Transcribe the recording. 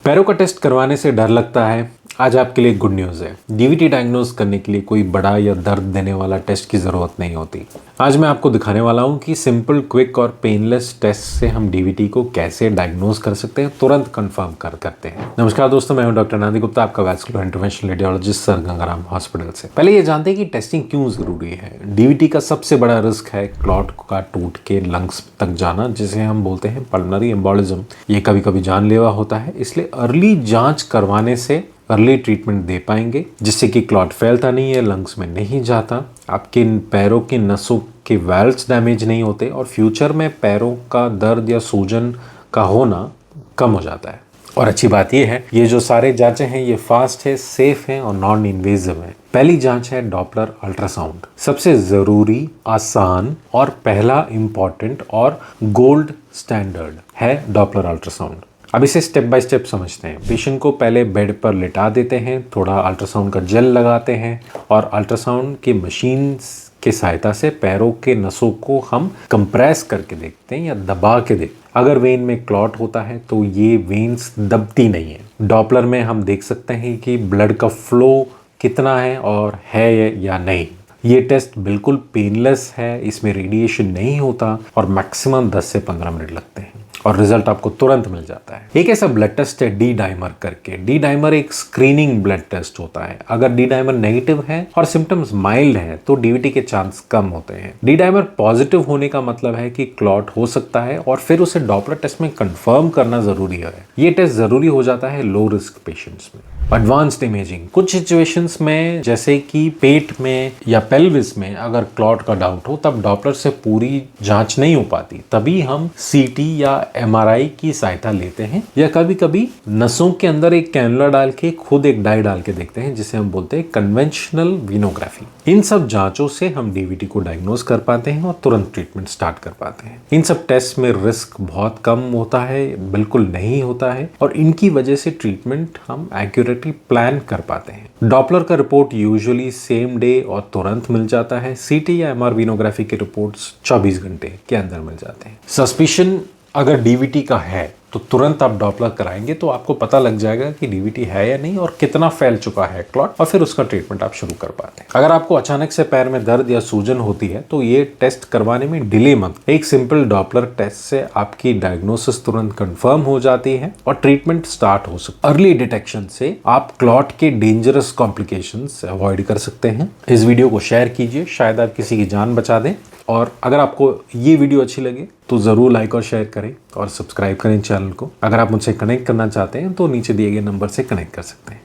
पैरों का टेस्ट करवाने से डर लगता है। आज आपके लिए गुड न्यूज़ है। डीवीटी डायग्नोज करने के लिए कोई बड़ा या दर्द देने वाला टेस्ट की ज़रूरत नहीं होती। आज मैं आपको दिखाने वाला हूँ कि सिंपल, क्विक और पेनलेस टेस्ट से हम डीवीटी को कैसे डायग्नोज कर सकते हैं, तुरंत कंफर्म करते हैं। नमस्कार दोस्तों, मैं हूँ डॉक्टर नांदी गुप्ता, आपका vascular interventional radiologist sir Gangaram hospital से। पहले ये जानते हैं कि टेस्टिंग क्यों ज़रूरी है। डीवीटी का सबसे बड़ा रिस्क है क्लॉट का टूट के लंग्स तक जाना, जिसे हम बोलते हैं पल्मोनरी एम्बोलिज्म। ये कभी कभी जानलेवा होता है, इसलिए अर्ली जांच करवाने से अर्ली ट्रीटमेंट दे पाएंगे, जिससे कि क्लॉट फैलता नहीं है, लंग्स में नहीं जाता, आपके पैरों की नसों के वाल्व्स डैमेज नहीं होते और फ्यूचर में पैरों का दर्द या सूजन का होना कम हो जाता है। और अच्छी बात यह है, ये जो सारे जांचें हैं ये फास्ट है, सेफ है और नॉन इन्वेजिव है। पहली जांच है डॉपलर अल्ट्रासाउंड। सबसे ज़रूरी, आसान और पहला इम्पॉर्टेंट और गोल्ड स्टैंडर्ड है डॉपलर अल्ट्रासाउंड। अब इसे स्टेप बाय स्टेप समझते हैं। पेशेंट को पहले बेड पर लिटा देते हैं, थोड़ा अल्ट्रासाउंड का जेल लगाते हैं और अल्ट्रासाउंड की मशीन की सहायता से पैरों के नसों को हम कंप्रेस करके देखते हैं या दबा के देखते हैं। अगर वेन में क्लॉट होता है तो ये वेन्स दबती नहीं है। डॉपलर में हम देख सकते हैं कि ब्लड का फ्लो कितना है और है या नहीं। ये टेस्ट बिल्कुल पेनलेस है, इसमें रेडिएशन नहीं होता और मैक्सिमम 10 से 15 मिनट लगते हैं और रिजल्ट आपको तुरंत मिल जाता है। एक ऐसा ब्लड टेस्ट है डी डाइमर करके। डी डाइमर एक स्क्रीनिंग ब्लड टेस्ट होता है। अगर डी डाइमर नेगेटिव है और सिम्टम्स माइल्ड हैं तो डीवीटी के चांस कम होते हैं। डी डाइमर पॉजिटिव होने का मतलब है कि क्लॉट हो सकता है और फिर उसे डॉपलर टेस्ट में कंफर्म करना जरूरी है। ये टेस्ट जरूरी हो जाता है लो रिस्क पेशेंट्स में। एडवांस्ड इमेजिंग, कुछ सिचुएशंस में जैसे कि पेट में या पेल्विस में अगर क्लॉट का डाउट हो तब डॉपलर से पूरी जांच नहीं हो पाती, तभी हम सीटी या एमआरआई की सहायता लेते हैं या कभी कभी नसों के अंदर एक कैनुला डाल के खुद एक डाई डाल के देखते हैं, जिसे हम बोलते हैं कन्वेंशनल वीनोग्राफी। इन सब जांचों से हम डीवीटी को डायग्नोज कर पाते हैं और तुरंत ट्रीटमेंट स्टार्ट कर पाते हैं। इन सब टेस्ट में रिस्क बहुत कम होता है, बिल्कुल नहीं होता है और इनकी वजह से ट्रीटमेंट हम एक्यूरेटली प्लान कर पाते हैं। डॉपलर का रिपोर्ट यूजुअली सेम डे और तुरंत मिल जाता है। सीटी या एमआर वीनोग्राफी के रिपोर्ट्स 24 घंटे के अंदर मिल जाते हैं। सस्पिशन अगर डीवीटी का है तो तुरंत आप डॉपलर कराएंगे तो आपको पता लग जाएगा कि डीवीटी है या नहीं और कितना फैल चुका है क्लॉट, और फिर उसका ट्रीटमेंट आप शुरू कर पाते हैं। अगर आपको अचानक से पैर में दर्द या सूजन होती है तो ये टेस्ट करवाने में डिले मत। एक सिंपल डॉपलर टेस्ट से आपकी डायग्नोसिस तुरंत कंफर्म हो जाती है और ट्रीटमेंट स्टार्ट हो सकता है। अर्ली डिटेक्शन से आप क्लॉट के डेंजरस कॉम्प्लिकेशंस अवॉइड कर सकते हैं। इस वीडियो को शेयर कीजिए, शायद आप किसी की जान बचा दें। और अगर आपको ये वीडियो अच्छी लगे तो ज़रूर लाइक और शेयर करें और सब्सक्राइब करें चैनल को। अगर आप मुझसे कनेक्ट करना चाहते हैं तो नीचे दिए गए नंबर से कनेक्ट कर सकते हैं।